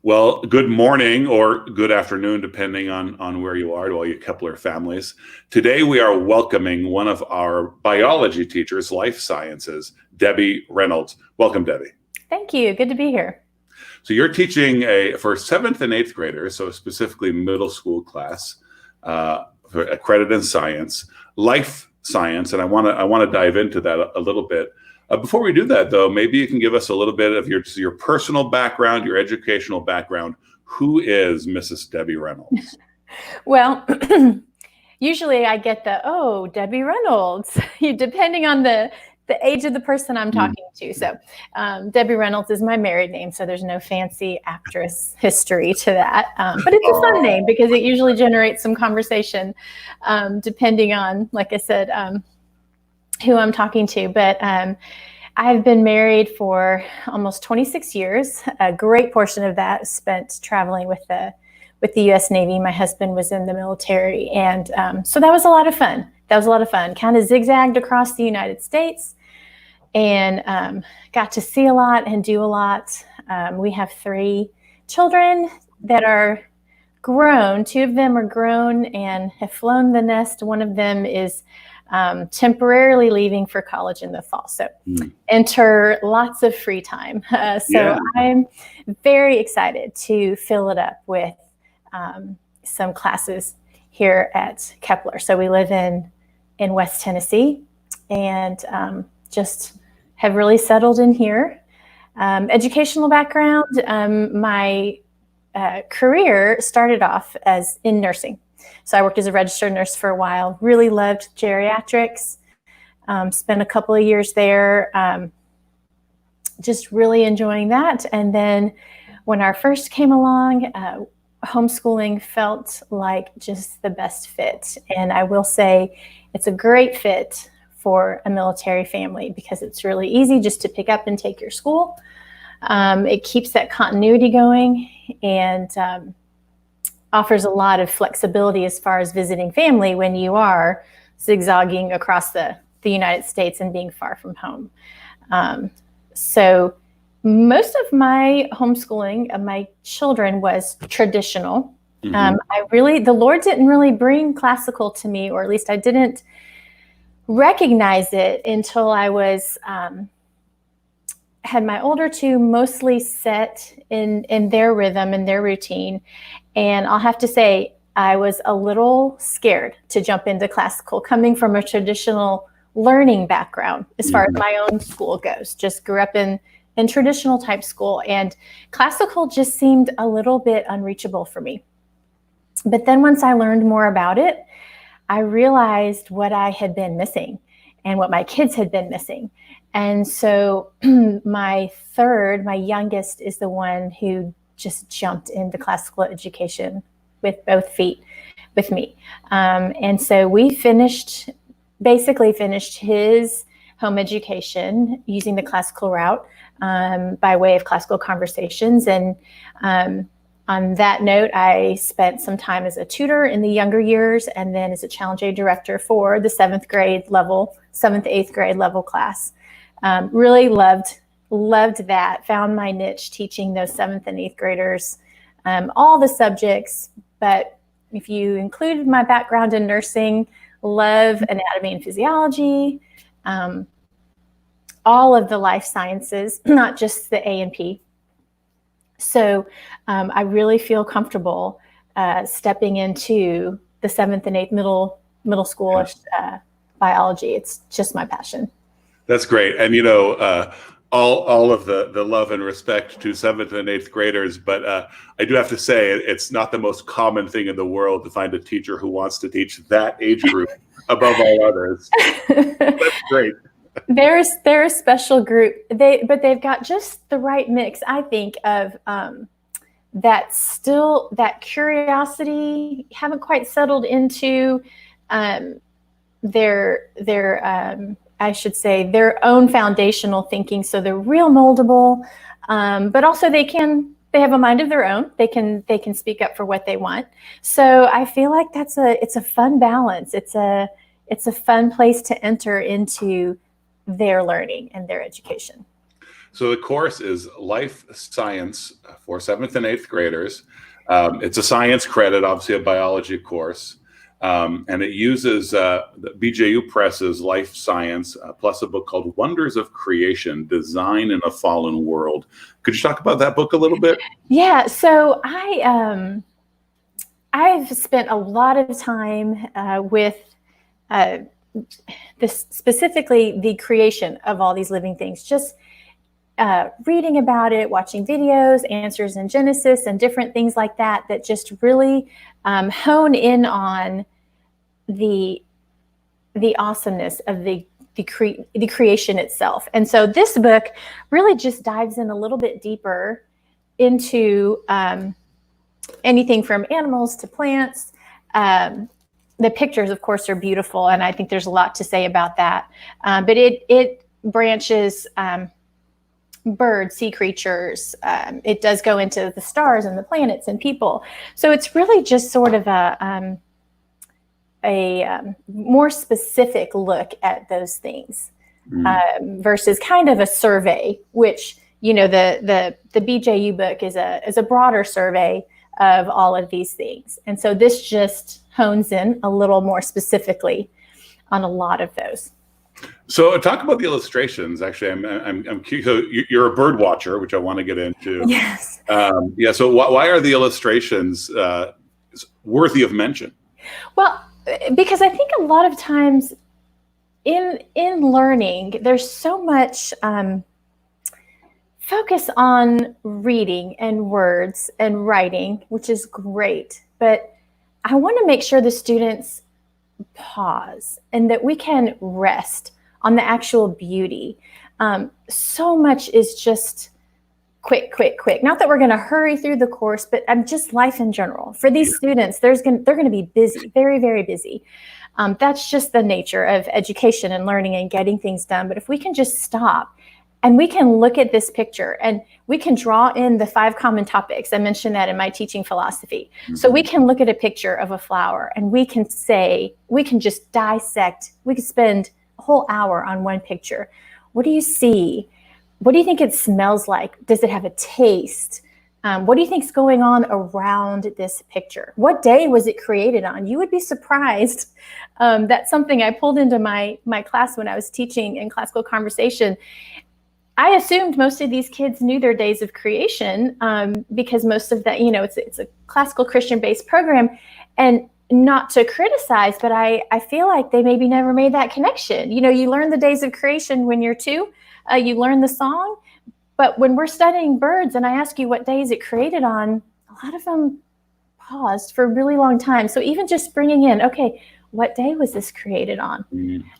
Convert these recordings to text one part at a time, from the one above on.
Well, good morning or good afternoon, depending on where you are, to all you Kepler families. Today, we are welcoming one of our biology teachers, life sciences, Debbie Reynolds. Welcome, Debbie. Thank you. Good to be here. So you're teaching for 7th and 8th graders, so specifically middle school class, for accredited in science, life science, and I want to dive into that a little bit. Before we do that, though, maybe you can give us a little bit of your personal background, your educational background. Who is Mrs. Debbie Reynolds? Well, usually I get Debbie Reynolds, depending on the age of the person I'm talking to. So Debbie Reynolds is my married name, so there's no fancy actress history to that. But it's a fun name because it usually generates some conversation, depending on, like I said, who I'm talking to. But I've been married for almost 26 years. A great portion of that spent traveling with the U.S. Navy. My husband was in the military, and so that was a lot of fun. Kind of zigzagged across the United States, and got to see a lot and do a lot. We have 3 children that are grown. 2 of them are grown and have flown the nest. One of them is temporarily leaving for college in the fall. So enter lots of free time. I'm very excited to fill it up with some classes here at Kepler. So we live in West Tennessee, and just have really settled in here. Educational background, my career started off as in nursing. So I worked as a registered nurse for a while, really loved geriatrics, spent a couple of years there, just really enjoying that. And then when our first came along, homeschooling felt like just the best fit. And I will say it's a great fit for a military family because it's really easy just to pick up and take your school. It keeps that continuity going and offers a lot of flexibility as far as visiting family when you are zigzagging across the United States and being far from home. So most of my homeschooling of my children was traditional. The Lord didn't really bring classical to me, or at least I didn't recognize it until I was had my older 2 mostly set in their rhythm and their routine. And I'll have to say, I was a little scared to jump into classical, coming from a traditional learning background as far as my own school goes. Just grew up in traditional type school, and classical just seemed a little bit unreachable for me. But then once I learned more about it, I realized what I had been missing and what my kids had been missing. And so my youngest, is the one who just jumped into classical education with both feet with me. And so we basically finished his home education using the classical route by way of classical conversations. And on that note, I spent some time as a tutor in the younger years and then as a challenge aid director for the 7th, 8th grade level class. Really loved that, found my niche teaching those 7th and 8th graders all the subjects. But if you included my background in nursing, love anatomy and physiology, all of the life sciences, not just the A and P. So I really feel comfortable stepping into the 7th and 8th middle schoolish biology. It's just my passion. That's great. And, all of the love and respect to 7th and 8th graders, but I do have to say it's not the most common thing in the world to find a teacher who wants to teach that age group above all others. That's great. They're a special group. But they've got just the right mix, I think, of that curiosity, haven't quite settled into their I should say their own foundational thinking. So they're real moldable, but also they have a mind of their own. They can speak up for what they want. So I feel like it's a fun balance. It's a fun place to enter into their learning and their education. So the course is Life Science for 7th and 8th graders. It's a science credit, obviously a biology course. And it uses the BJU Press's Life Science, plus a book called Wonders of Creation, Design in a Fallen World. Could you talk about that book a little bit? Yeah, so I've spent a lot of time with specifically the creation of all these living things, just reading about it, watching videos, answers in Genesis, and different things like that, that just really hone in on the awesomeness of the creation itself. And so this book really just dives in a little bit deeper into anything from animals to plants. The pictures, of course, are beautiful, and I think there's a lot to say about that. But it branches birds, sea creatures. It does go into the stars and the planets and people. So it's really just sort of a more specific look at those things versus kind of a survey, which, you know, the BJU book is a broader survey of all of these things. And so this just hones in a little more specifically on a lot of those. So talk about the illustrations. Actually, I'm curious. So you're a bird watcher, which I want to get into. Yes. Yeah. So why are the illustrations worthy of mention? Well, because I think a lot of times in learning, there's so much focus on reading and words and writing, which is great. But I want to make sure the students pause and that we can rest on the actual beauty. So much is just quick. Not that we're going to hurry through the course, but just life in general. For these students, they're going to be busy, very, very busy. That's just the nature of education and learning and getting things done. But if we can just stop and we can look at this picture and we can draw in the 5 common topics. I mentioned that in my teaching philosophy. So we can look at a picture of a flower and we can just dissect. We could spend a whole hour on one picture. What do you see? What do you think it smells like? Does it have a taste? What do you think is going on around this picture? What day was it created on? You would be surprised. That's something I pulled into my class when I was teaching in classical conversation. I assumed most of these kids knew their days of creation because most of that, you know, it's a classical Christian-based program, and not to criticize, but I feel like they maybe never made that connection. You know, you learn the days of creation when you're 2, you learn the song, but when we're studying birds and I ask you what day is it created on, a lot of them paused for a really long time. So even just bringing in, okay, what day was this created on?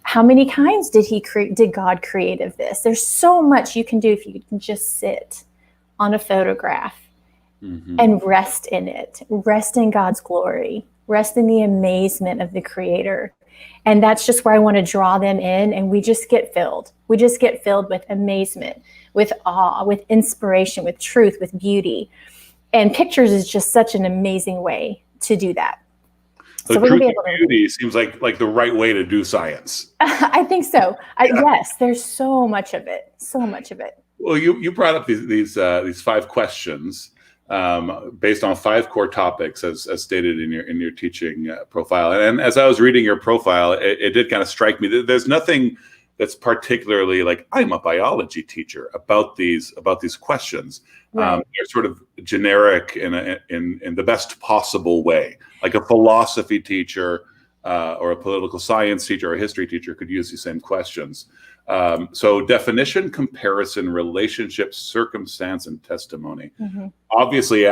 How many kinds did God create of this? There's so much you can do if you can just sit on a photograph and rest in it, rest in God's glory, rest in the amazement of the Creator. And that's just where I want to draw them in, and we just get filled. We just get filled with amazement, with awe, with inspiration, with truth, with beauty. And pictures is just such an amazing way to do that. So truth and beauty seems like the right way to do science. I think so. Yes, there's so much of it. So much of it. Well, you brought up these 5 questions based on 5 core topics, as stated in your teaching profile. And as I was reading your profile, it did kind of strike me that there's nothing that's particularly like, I'm a biology teacher, about these questions. Right. They're sort of generic in the best possible way. Like a philosophy teacher or a political science teacher or a history teacher could use these same questions. So definition, comparison, relationship, circumstance, and testimony. Obviously,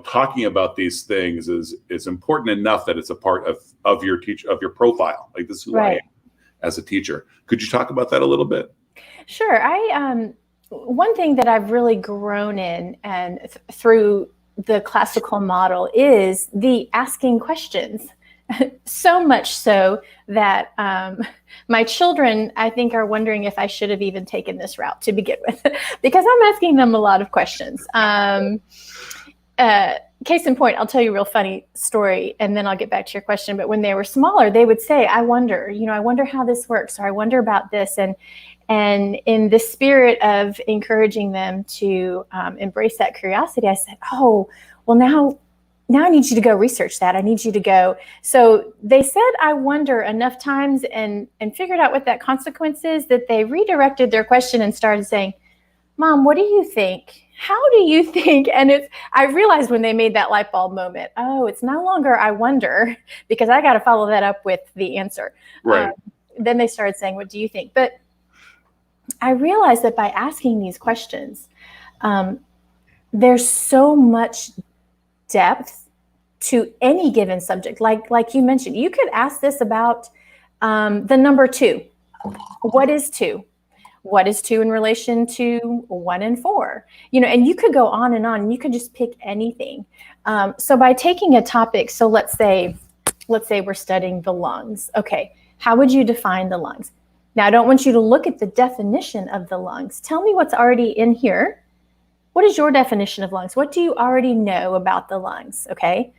talking about these things is important enough that it's a part of your profile. Like, this is who I am as a teacher. Could you talk about that a little bit? Sure. One thing that I've really grown in and through the classical model is the asking questions. So much so that my children, I think, are wondering if I should have even taken this route to begin with, because I'm asking them a lot of questions. case in point, I'll tell you a real funny story and then I'll get back to your question. But when they were smaller, they would say, I wonder how this works, or I wonder about this. And in the spirit of encouraging them to embrace that curiosity, I said, oh, well, now I need you to go research that. I need you to go. So they said, I wonder enough times and figured out what that consequence is, that they redirected their question and started saying, Mom, what do you think? How do you think? And I realized when they made that light bulb moment, oh, it's no longer I wonder, because I got to follow that up with the answer. Right. Then they started saying, what do you think? But I realized that by asking these questions, there's so much depth to any given subject. Like you mentioned, you could ask this about the number 2. What is 2? What is 2 in relation to 1 and 4? And you could go on and on, and you could just pick anything. So by taking a topic, so let's say we're studying the lungs. Okay, how would you define the lungs? Now, I don't want you to look at the definition of the lungs. Tell me what's already in here. What is your definition of lungs? What do you already know about the lungs? Okay,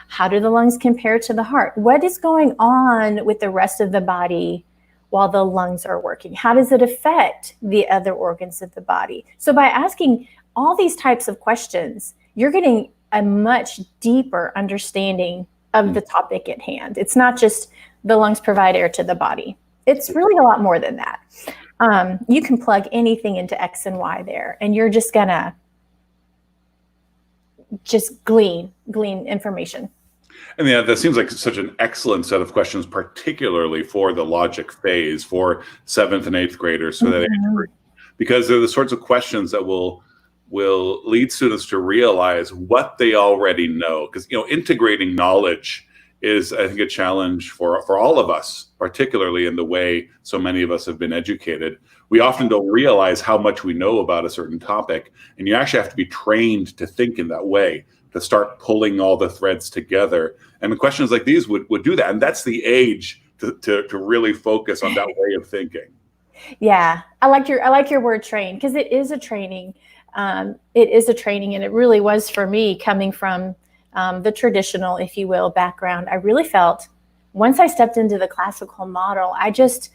how do the lungs compare to the heart? What is going on with the rest of the body while the lungs are working? How does it affect the other organs of the body? So by asking all these types of questions, you're getting a much deeper understanding of the topic at hand. It's not just the lungs provide air to the body. It's really a lot more than that. You can plug anything into X and Y there, and you're just gonna glean information. And yeah, that seems like such an excellent set of questions, particularly for the logic phase for 7th and 8th graders, so that because they're the sorts of questions that will lead students to realize what they already know. Because integrating knowledge is, I think, a challenge for all of us, particularly in the way so many of us have been educated. We often don't realize how much we know about a certain topic, and you actually have to be trained to think in that way, to start pulling all the threads together. And the questions like these would do that. And that's the age to really focus on that way of thinking. Yeah, I like your word train, because it is a training. It is a training, and it really was for me, coming from the traditional, if you will, background. I really felt once I stepped into the classical model, I just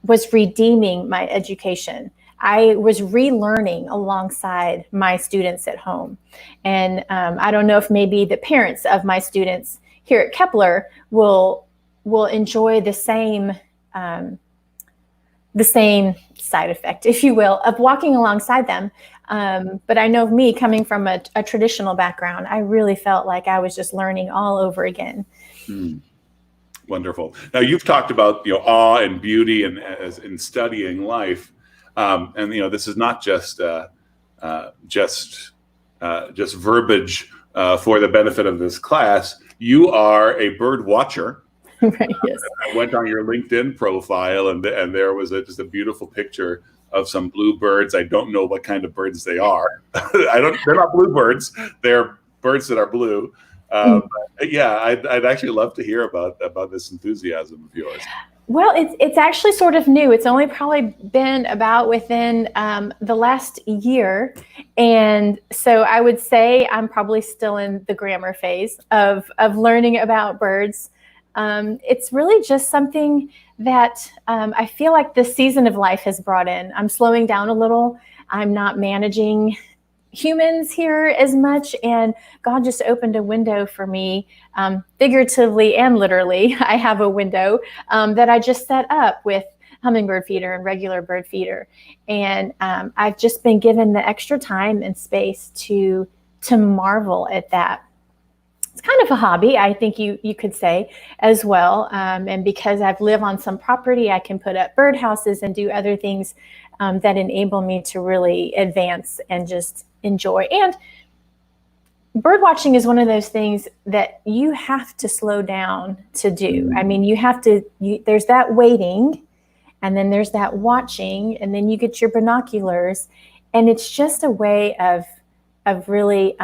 was redeeming my education. I was relearning alongside my students at home. And I don't know if maybe the parents of my students here at Kepler will enjoy the same side effect, if you will, of walking alongside them. But I know me, coming from a traditional background, I really felt like I was just learning all over again. Wonderful. Now, you've talked about awe and beauty and as in studying life. And this is not just verbiage for the benefit of this class. You are a bird watcher. Right. Yes. I went on your LinkedIn profile, and there was just a beautiful picture of some blue birds. I don't know what kind of birds they are. They're not bluebirds. They're birds that are blue. Yeah, I'd actually love to hear about this enthusiasm of yours. Well, it's actually sort of new. It's only probably been about within the last year. And so I would say I'm probably still in the grammar phase of learning about birds. It's really just something that I feel like this season of life has brought in. I'm slowing down a little. I'm not managing humans here as much, and God just opened a window for me, figuratively and literally. I have a window that I just set up with hummingbird feeder and regular bird feeder, and I've just been given the extra time and space to marvel at that. It's kind of a hobby, I think you could say, as well. And because I've lived on some property, I can put up birdhouses and do other things that enable me to really advance and just enjoy. And bird watching is one of those things that you have to slow down to do. I mean, there's that waiting, and then there's that watching, and then you get your binoculars, and it's just a way of really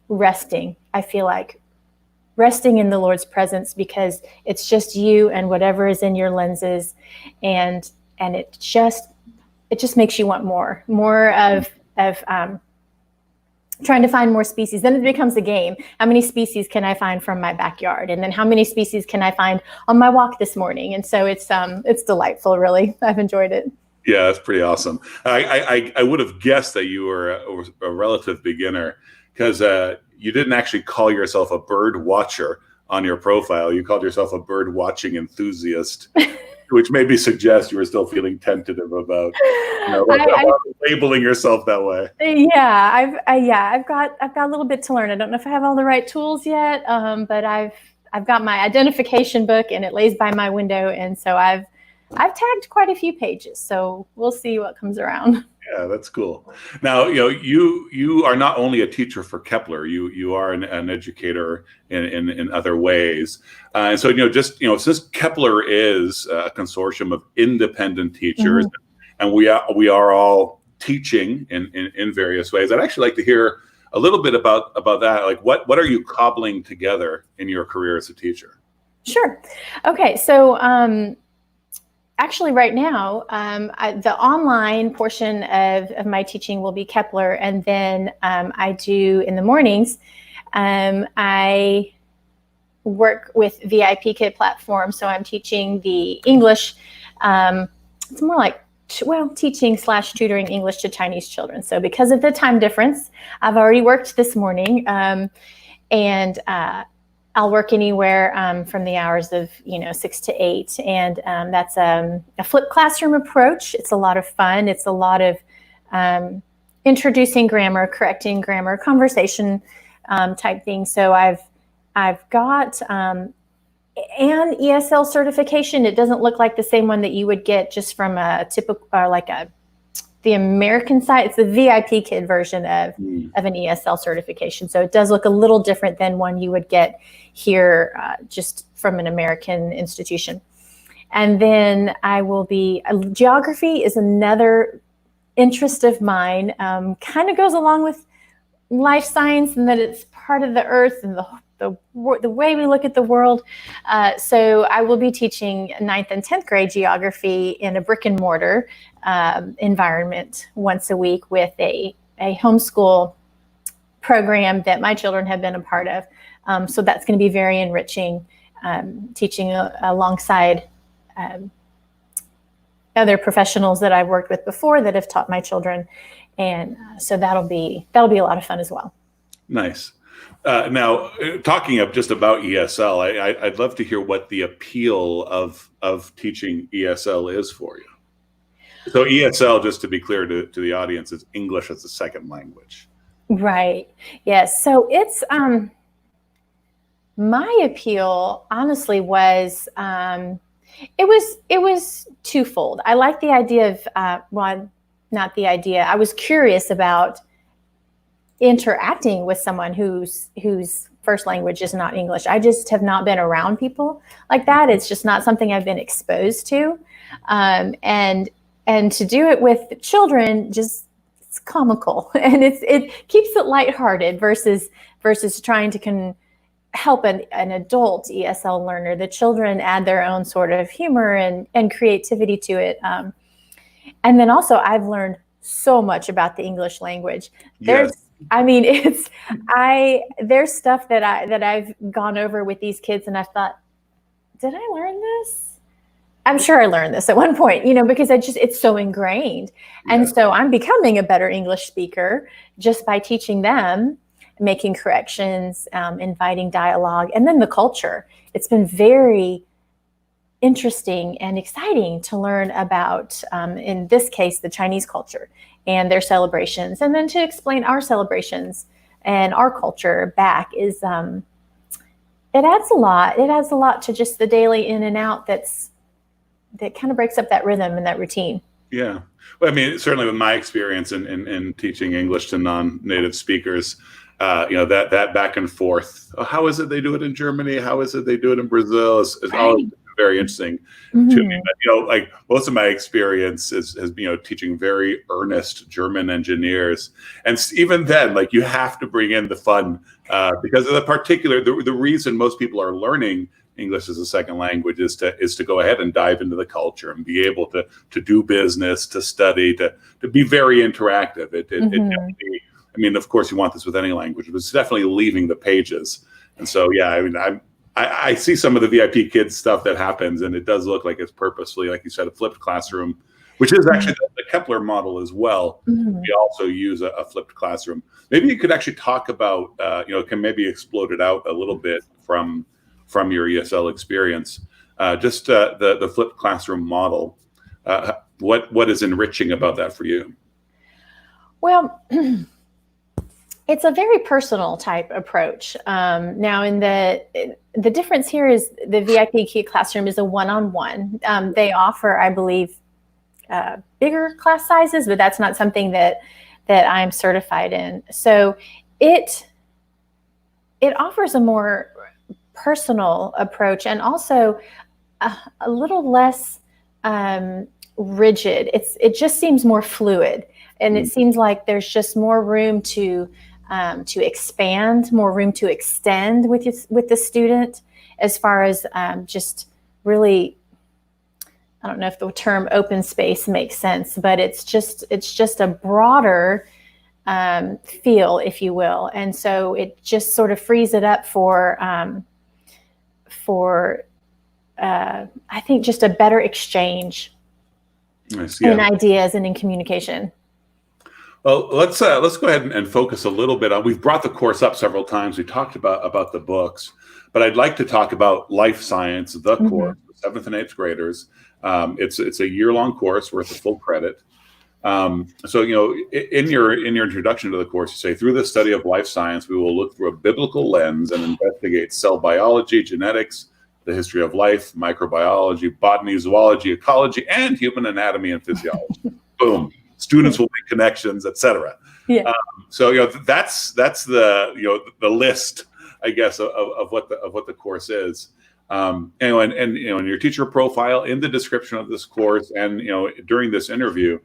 resting. I feel like resting in the Lord's presence, because it's just you and whatever is in your lenses, and it just makes you want more of trying to find more species. Then it becomes a game. How many species can I find from my backyard? And then how many species can I find on my walk this morning? And so it's delightful, really. I've enjoyed it. Yeah, that's pretty awesome. I would have guessed that you were a relative beginner because you didn't actually call yourself a bird watcher on your profile. You called yourself a bird watching enthusiast, which made me suggest you were still feeling tentative about labeling yourself that way. Yeah, I've got a little bit to learn. I don't know if I have all the right tools yet, but I've got my identification book and it lays by my window, and so I've tagged quite a few pages. So we'll see what comes around. Yeah, that's cool. Now, you are not only a teacher for Kepler, you are an educator in other ways. And so, since Kepler is a consortium of independent teachers, and we are all teaching in various ways, I'd actually like to hear a little bit about that. Like, what are you cobbling together in your career as a teacher? Sure. Okay. So, actually, right now, the online portion of my teaching will be Kepler, and then I do in the mornings. I work with VIPKID platform, so I'm teaching the English. It's more like teaching / tutoring English to Chinese children. So because of the time difference, I've already worked this morning, and I'll work anywhere from the hours of 6 to 8, and that's a flipped classroom approach. It's a lot of fun. It's a lot of introducing grammar, correcting grammar, conversation type thing. So I've got an ESL certification. It doesn't look like the same one that you would get just from a typical the American side. It's the VIPKID version of an ESL certification. So it does look a little different than one you would get here just from an American institution. And then geography is another interest of mine. Kind of goes along with life science in that it's part of the earth and the way we look at the world. So I will be teaching 9th and 10th grade geography in a brick and mortar environment once a week with a homeschool program that my children have been a part of. So that's going to be very enriching, teaching alongside other professionals that I've worked with before that have taught my children. And so that'll be a lot of fun as well. Nice. Now, talking just about ESL, I'd love to hear what the appeal of teaching ESL is for you. So ESL, just to be clear to the audience, is English as a second language. Right. Yes. So it's my appeal, honestly, was it was twofold. I like the idea of not the idea. I was curious about interacting with someone whose first language is not English. I just have not been around people like that. It's just not something I've been exposed to. And to do it with children, it's comical, and it keeps it lighthearted versus trying to help an adult ESL learner. The children add their own sort of humor and creativity to it. And then also I've learned so much about the English language. There's stuff that I've gone over with these kids, and I thought, did I learn this? I'm sure I learned this at one point, because it's so ingrained. Yeah. And so I'm becoming a better English speaker just by teaching them, making corrections, inviting dialogue, and then the culture. It's been very interesting and exciting to learn about, in this case, the Chinese culture and their celebrations, and then to explain our celebrations and our culture back is, it adds a lot. It adds a lot to just the daily in and out that kind of breaks up that rhythm and that routine. Yeah. Well, I mean, certainly with my experience in teaching English to non-native speakers, that back and forth. How is it they do it in Germany? How is it they do it in Brazil? It's always very interesting to me. But, like most of my experience has been, teaching very earnest German engineers. And even then, like, you have to bring in the fun because of the reason most people are learning English as a second language is to go ahead and dive into the culture and be able to do business, to study, to be very interactive. It definitely I mean, of course, you want this with any language, but it's definitely leaving the pages. And so, yeah, I mean, I see some of the VIPKID stuff that happens, and it does look like it's purposely, like you said, a flipped classroom, which is actually the Kepler model as well. We also use a flipped classroom. Maybe you could actually talk about, can maybe explode it out a little bit from your ESL experience, just the flipped classroom model. What is enriching about that for you? Well, it's a very personal type approach. Now, in the difference here is the VIPKID classroom is a one-on-one. They offer, I believe, bigger class sizes, but that's not something that I'm certified in. So it offers a more personal approach, and also a little less rigid. It just seems more fluid, and it seems like there's just more room to expand, more room to extend with the student, as far as just really, I don't know if the term open space makes sense, but it's just a broader feel, if you will. And so it just sort of frees it up for I think just a better exchange in ideas and in communication. Well, let's go ahead and focus a little bit on. We've brought the course up several times. We talked about the books, but I'd like to talk about life science, the course, for 7th and 8th graders. It's a year-long course worth of full credit. So, in your introduction to the course, you say, through the study of life science, we will look through a biblical lens and investigate cell biology, genetics, the history of life, microbiology, botany, zoology, ecology, and human anatomy and physiology. Boom. Students will make connections, etc. Yeah. So that's the list, I guess, of what the course is. And in your teacher profile, in the description of this course, and during this interview,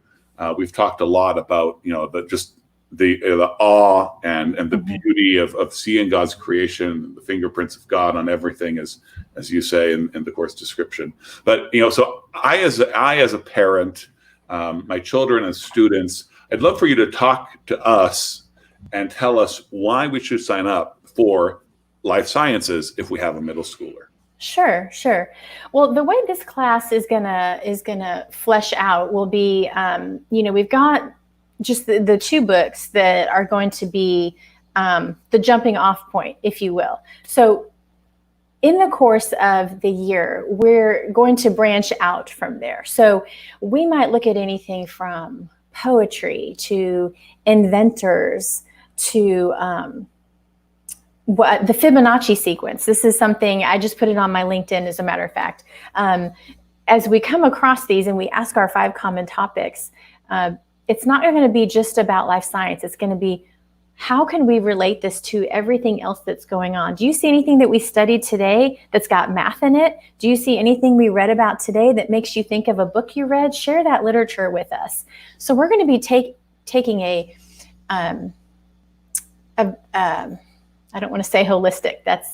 we've talked a lot about the awe and the beauty of seeing God's creation, the fingerprints of God on everything, as you say in the course description. But so I as a parent, my children as students, I'd love for you to talk to us and tell us why we should sign up for life sciences if we have a middle schooler. Sure. Well, the way this class is gonna flesh out will be, we've got just the 2 books that are going to be the jumping off point, if you will. So in the course of the year, we're going to branch out from there. So we might look at anything from poetry to inventors to the Fibonacci sequence. This is something I just put it on my LinkedIn, as a matter of fact. As we come across these and we ask our 5 common topics, it's not going to be just about life science. It's going to be, how can we relate this to everything else that's going on? Do you see anything that we studied today that's got math in it? Do you see anything we read about today that makes you think of a book you read? Share that literature with us. So we're going to be taking a I don't want to say holistic. That's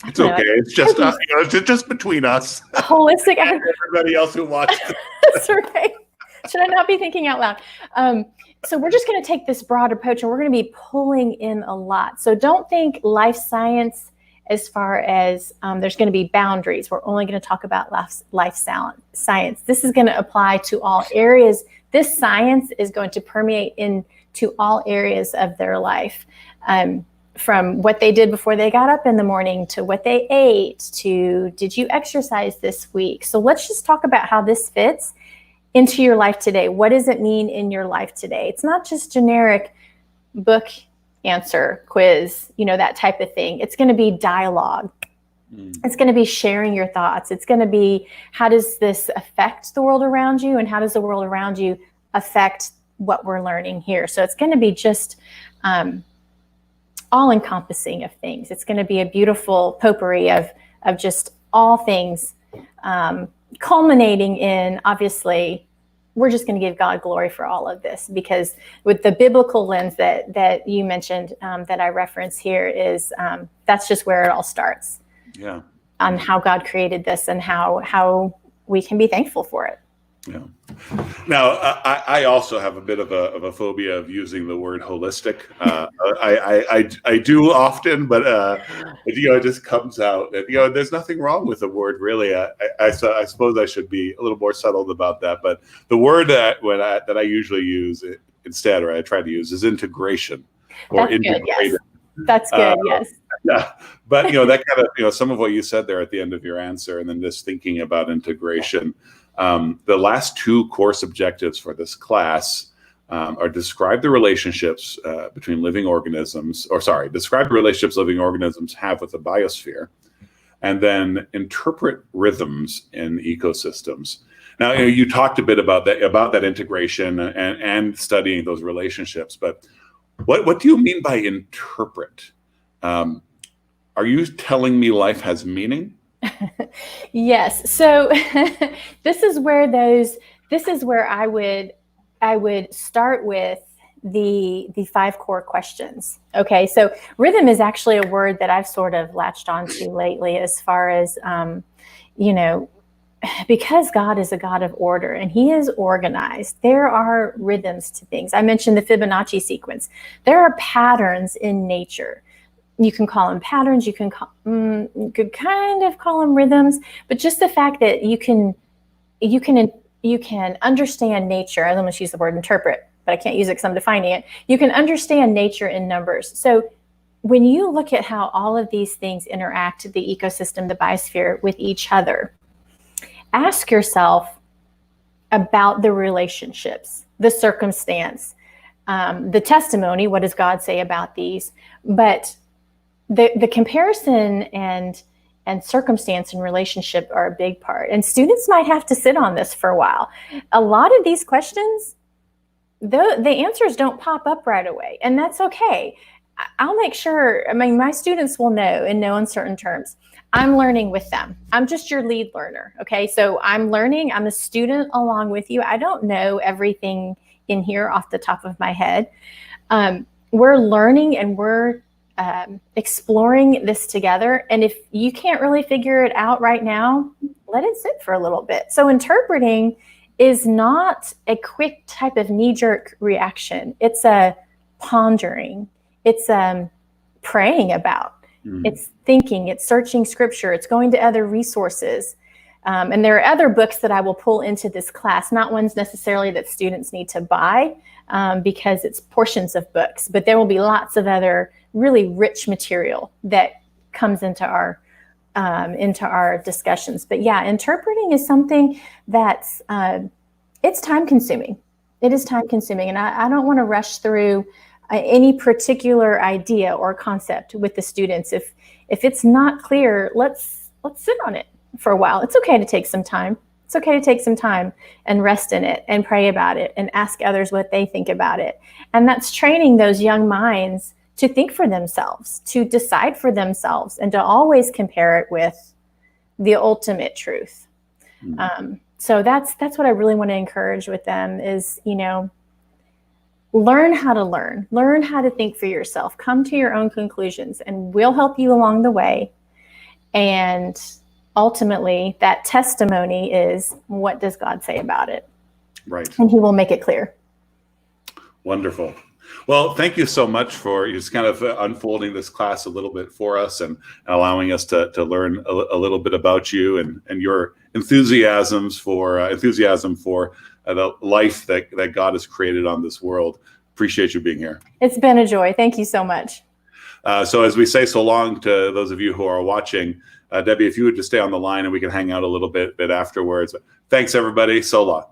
it's okay. It's just it's just between us. Holistic. And everybody else who watches. That's right. Should I not be thinking out loud? So we're just going to take this broad approach, and we're going to be pulling in a lot. So don't think life science as far as there's going to be boundaries. We're only going to talk about life science. This is going to apply to all areas. This science is going to permeate into all areas of their life. From what they did before they got up in the morning, to what they ate, to did you exercise this week? So let's just talk about how this fits into your life today. What does it mean in your life today? It's not just generic book answer, quiz, that type of thing. It's going to be dialogue. It's going to be sharing your thoughts. It's going to be, how does this affect the world around you, and how does the world around you affect what we're learning here? So it's going to be just all encompassing of things. It's going to be a beautiful potpourri of just all things, culminating in, obviously, we're just going to give God glory for all of this, because with the biblical lens that you mentioned, that I reference here, is that's just where it all starts. Yeah. On how God created this and how we can be thankful for it. Yeah. Now, I also have a bit of a phobia of using the word holistic. I do often, but it just comes out. And, there's nothing wrong with the word, really. I suppose I should be a little more settled about that. But the word that I usually use instead, or I try to use, is integration or That's good. Yes. integrated. That's good. Yes. Yeah, but that kind of some of what you said there at the end of your answer, and then just thinking about integration. The last two course objectives for this class are describe the relationships between living organisms, describe the relationships living organisms have with the biosphere, and then interpret rhythms in ecosystems. Now, you talked a bit about that integration and studying those relationships, but what do you mean by interpret? Are you telling me life has meaning? Yes. So this is where I would start with the 5 core questions. Okay. So rhythm is actually a word that I've sort of latched onto lately, as far as, because God is a God of order and he is organized. There are rhythms to things. I mentioned the Fibonacci sequence. There are patterns in nature. You can call them patterns. You could kind of call them rhythms, but just the fact that you can understand nature. I almost use the word interpret, but I can't use it because I'm defining it. You can understand nature in numbers. So when you look at how all of these things interact, the ecosystem, the biosphere, with each other, ask yourself about the relationships, the circumstance, the testimony. What does God say about these? But the comparison and circumstance and relationship are a big part. And students might have to sit on this for a while. A lot of these questions, the answers don't pop up right away, and that's okay. I'll make sure, my students will know in no uncertain terms. I'm learning with them. I'm just your lead learner, okay? So I'm learning, I'm a student along with you. I don't know everything in here off the top of my head. We're learning and we're exploring this together. And if you can't really figure it out right now, let it sit for a little bit. So interpreting is not a quick type of knee-jerk reaction. It's a pondering. It's praying about. It's thinking. It's searching scripture. It's going to other resources. And there are other books that I will pull into this class, not ones necessarily that students need to buy, because it's portions of books, but there will be lots of other really rich material that comes into our discussions. But yeah, interpreting is something that's it's time consuming. It is time consuming, and I don't want to rush through any particular idea or concept with the students. If it's not clear, let's sit on it for a while. It's okay to take some time. It's okay to take some time and rest in it and pray about it and ask others what they think about it. And that's training those young minds to think for themselves, to decide for themselves, and to always compare it with the ultimate truth. So that's what I really want to encourage with them is, learn how to think for yourself, come to your own conclusions, and we'll help you along the way. And ultimately, that testimony is, what does God say about it? Right. And he will make it clear. Wonderful. Well, thank you so much for just kind of unfolding this class a little bit for us and allowing us to learn a little bit about you and your enthusiasm for the life that God has created on this world. Appreciate you being here. It's been a joy. Thank you so much. So as we say so long to those of you who are watching, Debbie, if you would just stay on the line and we can hang out a little bit afterwards. Thanks, everybody. So long.